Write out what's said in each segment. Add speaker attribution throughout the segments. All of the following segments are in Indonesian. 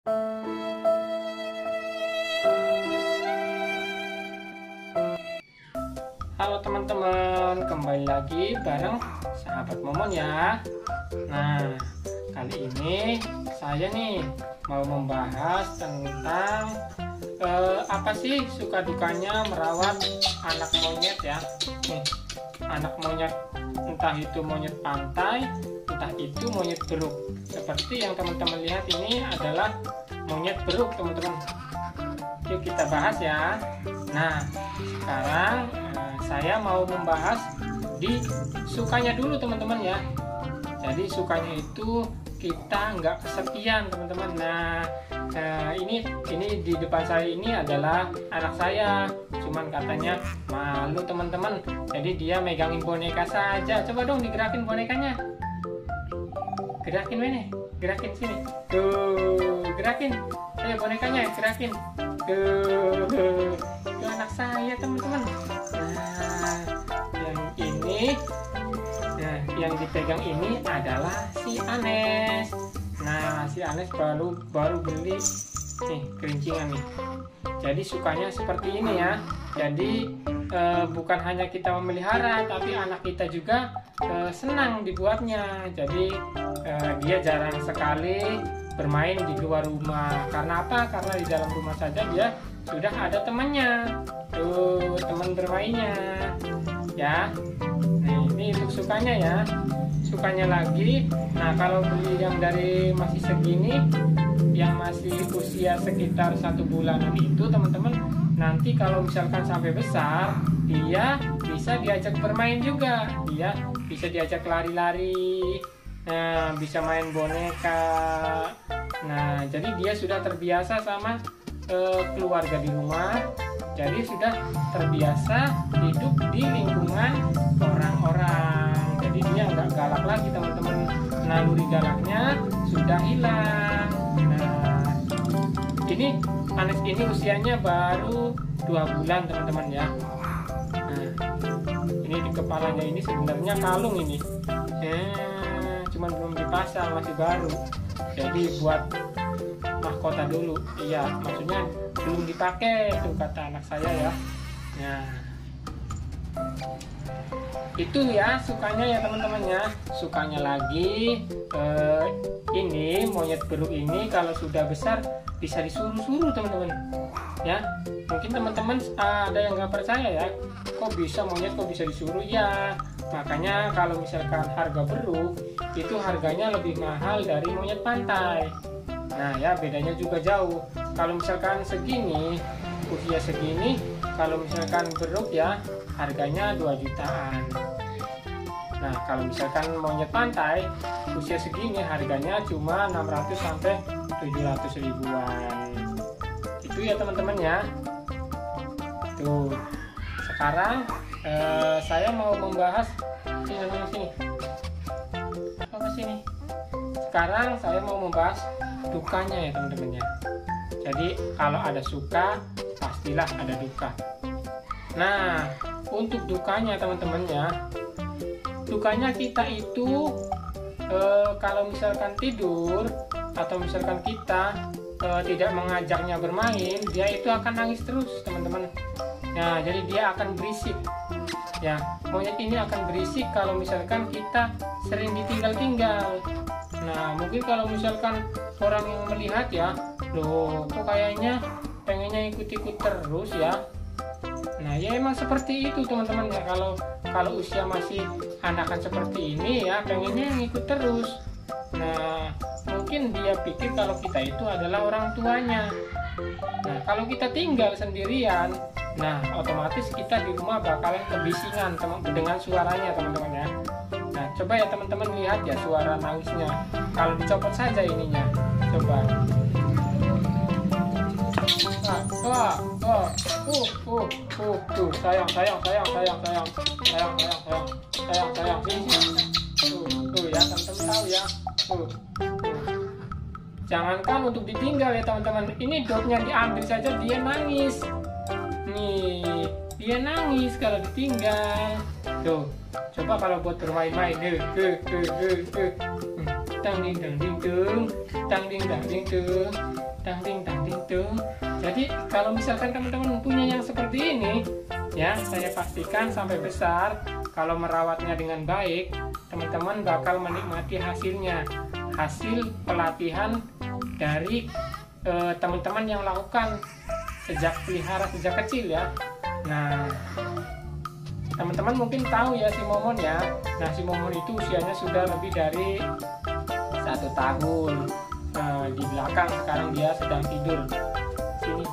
Speaker 1: Halo teman-teman, kembali lagi bareng sahabat Momon ya. Nah, kali ini saya nih mau membahas tentang apa sih suka dukanya merawat anak monyet ya. Nih, anak monyet, entah itu monyet pantai, entah itu monyet beruk. Seperti yang teman-teman lihat ini adalah monyet beruk teman-teman. Yuk kita bahas ya. Nah, sekarang saya mau membahas di sukanya dulu teman-teman ya. Jadi sukanya itu kita nggak kesepian teman-teman. Nah, ini di depan saya ini adalah anak saya. Cuman katanya malu teman-teman. Jadi dia megangin boneka saja. Coba dong digerakin bonekanya. Gerakin mana? Gerakin sini. Tuh, gerakin. Ayo bonekanya gerakin. Tuh, itu anak saya teman-teman. Nah, yang dipegang ini adalah si Anes. Nah, si Anes baru beli nih kerincingan nih. Jadi sukanya seperti ini ya. Jadi bukan hanya kita memelihara, tapi anak kita juga senang dibuatnya. Jadi dia jarang sekali bermain di luar rumah. Karena apa? Karena di dalam rumah saja dia sudah ada temannya. Tuh, teman bermainnya. Ya. Nah, ini untuk sukanya ya. Sukanya lagi. Nah, kalau beli yang dari masih segini, yang masih usia sekitar 1 bulanan itu teman-teman, nanti kalau misalkan sampai besar, dia bisa diajak bermain juga. Dia bisa diajak lari-lari. Nah, bisa main boneka. Nah, jadi dia sudah terbiasa sama keluarga di rumah. Jadi sudah terbiasa hidup di lingkungan orang-orang. Jadi dia nggak galak lagi teman-teman. Naluri galaknya sudah hilang. Nah, ini Anes ini usianya baru 2 bulan teman-teman ya. Nah, ini di kepalanya ini sebenarnya kalung ini. Cuman belum dipasang, masih baru. Jadi buat mahkota dulu. Iya, maksudnya belum dipakai tuh kata anak saya ya. Nah, itu ya sukanya ya teman-teman ya. Sukanya lagi ini monyet beruk ini kalau sudah besar bisa disuruh-suruh teman-teman ya. Mungkin teman-teman ada yang nggak percaya ya, kok bisa monyet kok bisa disuruh ya. Makanya kalau misalkan harga beruk itu harganya lebih mahal dari monyet pantai. Nah ya, bedanya juga jauh. Kalau misalkan segini, usia segini, kalau misalkan beruk ya harganya 2 jutaan. Nah kalau misalkan monyet pantai usia segini harganya cuma 600 sampai 700 ribuan. Itu ya teman-teman ya. Tuh, sekarang saya mau membahas sini. Apa sini? Sekarang saya mau membahas dukanya ya teman-teman ya. Jadi kalau ada suka pastilah ada duka. Nah, untuk dukanya teman-teman ya, dukanya kita itu kalau misalkan tidur atau misalkan kita tidak mengajaknya bermain, dia itu akan nangis terus teman-teman. Nah, jadi dia akan berisik. Ya, monyet ini akan berisik kalau misalkan kita sering ditinggal-tinggal. Nah, mungkin kalau misalkan orang yang melihat ya, loh kok kayaknya pengennya ikut-ikut terus ya. Nah, ya emang seperti itu teman-teman ya. Kalau usia masih anakan seperti ini ya, pengennya ngikut terus. Nah, mungkin dia pikir kalau kita itu adalah orang tuanya. Nah, kalau kita tinggal sendirian, nah otomatis kita di rumah bakalan kebisingan dengan suaranya teman-teman ya. Nah, coba ya teman-teman lihat ya suara nangisnya. Kalau dicopot saja ininya, coba. Tuh, sayang. Tuh ya, teman-teman tahu ya. Tuh. Jangankan untuk ditinggal ya teman-teman. Ini dotnya diambil saja dia nangis. Nih, dia nangis kalau ditinggal. Tuh, coba kalau buat bermain-main. Tang ding dang ding dung. Dangding tuh. Jadi kalau misalkan teman-teman punya yang seperti ini, ya saya pastikan sampai besar, kalau merawatnya dengan baik, teman-teman bakal menikmati hasilnya. Hasil pelatihan dari teman-teman yang lakukan sejak pelihara sejak kecil ya. Nah, teman-teman mungkin tahu ya si Momon ya. Nah, si Momon itu usianya sudah lebih dari 1 tahun. Di belakang sekarang dia sedang tidur sini.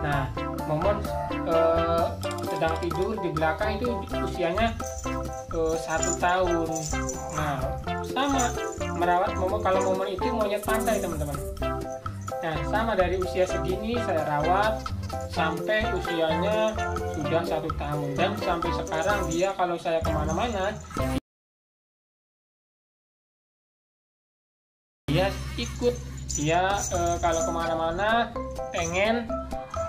Speaker 1: Nah, Momon sedang tidur di belakang itu usianya 1 tahun. Nah, sama merawat Momon. Kalau Momon itu monyet pantai teman-teman. Nah, sama dari usia segini saya rawat sampai usianya sudah 1 tahun, dan sampai sekarang dia kalau saya kemana-mana dia ikut. Dia kalau kemana-mana pengen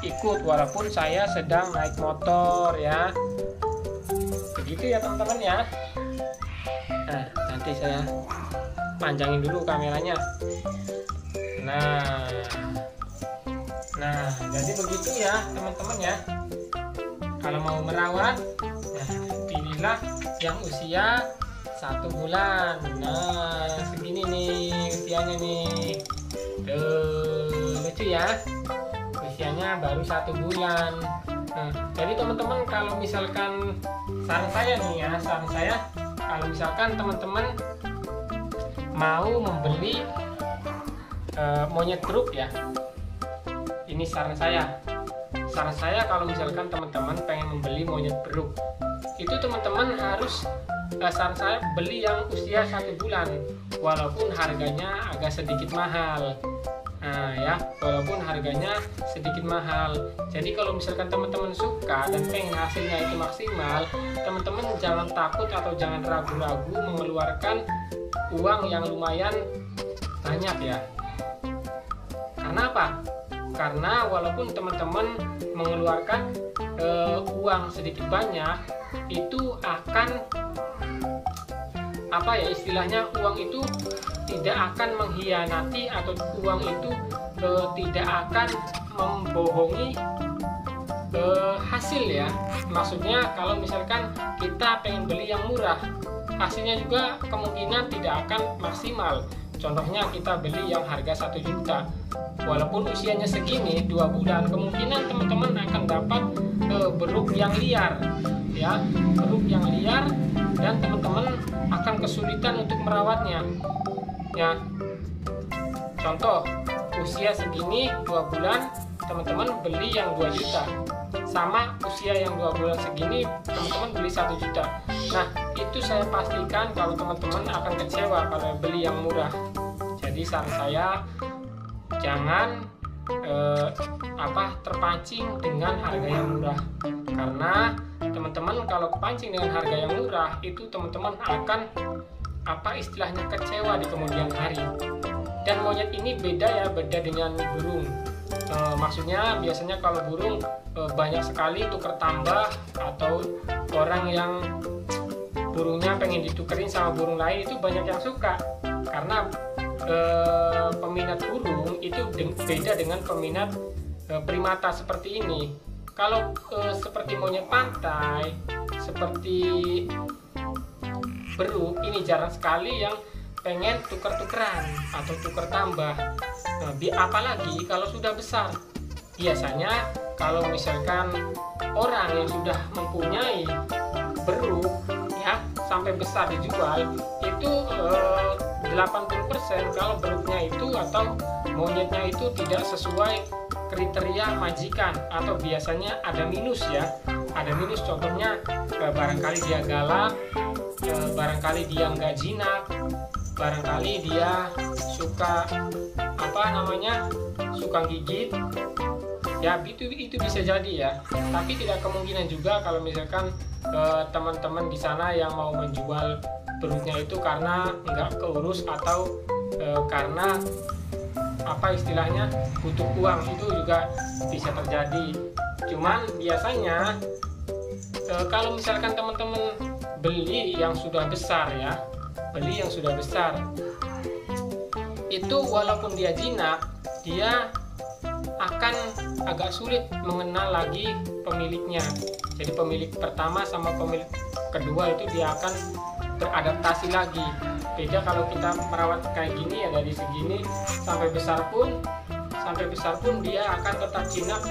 Speaker 1: ikut walaupun saya sedang naik motor ya. Begitu ya teman-teman ya. Nah, nanti saya panjangin dulu kameranya. Nah, jadi begitu ya teman-teman ya. Kalau mau merawat, nah, pilihlah yang usia 1 bulan. Nah, segini nih usianya nih. Lucu ya. Usianya baru 1 bulan. Nah, jadi teman-teman kalau misalkan saran saya nih ya, kalau misalkan teman-teman mau membeli monyet truk ya, ini saran saya kalau misalkan teman-teman pengen membeli monyet beruk, itu teman-teman harus saran saya beli yang usia 1 bulan, walaupun harganya agak sedikit mahal. Nah ya, walaupun harganya sedikit mahal. Jadi kalau misalkan teman-teman suka dan pengen hasilnya itu maksimal, teman-teman jangan takut atau jangan ragu-ragu mengeluarkan uang yang lumayan banyak ya. Karena apa? Karena walaupun teman-teman mengeluarkan uang sedikit banyak, itu akan apa ya istilahnya, uang itu tidak akan mengkhianati atau uang itu tidak akan membohongi hasil ya. Maksudnya kalau misalkan kita pengen beli yang murah, hasilnya juga kemungkinan tidak akan maksimal. Contohnya kita beli yang harga 1 juta, walaupun usianya segini 2 bulan, kemungkinan teman-teman akan dapat beruk yang liar ya, beruk yang liar, dan teman-teman akan kesulitan untuk merawatnya ya. Contoh usia segini 2 bulan, teman-teman beli yang 2 juta, sama usia yang 2 bulan segini teman-teman beli 1 juta. Nah, itu saya pastikan kalau teman-teman akan kecewa kalau beli yang murah. Jadi saran saya jangan terpancing dengan harga yang murah, karena teman-teman kalau kepancing dengan harga yang murah itu teman-teman akan istilahnya kecewa di kemudian hari. Dan monyet ini beda dengan burung. Maksudnya biasanya kalau burung banyak sekali tuker tambah, atau orang yang burungnya pengen ditukerin sama burung lain itu banyak yang suka, karena peminat burung itu beda dengan peminat primata seperti ini. Kalau seperti monyet pantai, seperti beruk, ini jarang sekali yang pengen tuker-tukeran atau tuker tambah. Nah, apalagi kalau sudah besar. Biasanya kalau misalkan orang yang sudah mempunyai beruk ya sampai besar dijual, itu 80% kalau beruknya itu atau monyetnya itu tidak sesuai kriteria majikan, atau biasanya ada minus ya. Ada minus, contohnya barangkali dia galak, barangkali dia nggak jinak, barangkali dia suka suka gigit ya, itu bisa jadi ya. Tapi tidak kemungkinan juga kalau misalkan teman-teman di sana yang mau menjual beruknya itu karena nggak keurus atau karena istilahnya butuh uang, itu juga bisa terjadi. Cuman biasanya kalau misalkan teman-teman beli yang sudah besar itu walaupun dia jinak, dia akan agak sulit mengenal lagi pemiliknya. Jadi pemilik pertama sama pemilik kedua itu dia akan beradaptasi lagi. Beda kalau kita merawat kayak gini ya, dari segini sampai besar pun dia akan tetap jinak,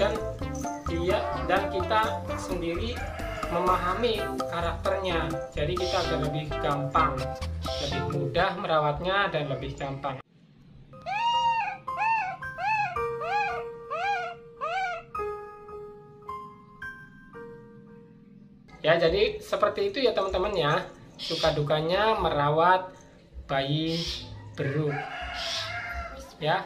Speaker 1: dan kita sendiri memahami karakternya. Jadi kita akan lebih gampang, lebih mudah merawatnya dan lebih gampang. Ya, jadi seperti itu ya teman-teman ya, suka dukanya merawat bayi beruk ya.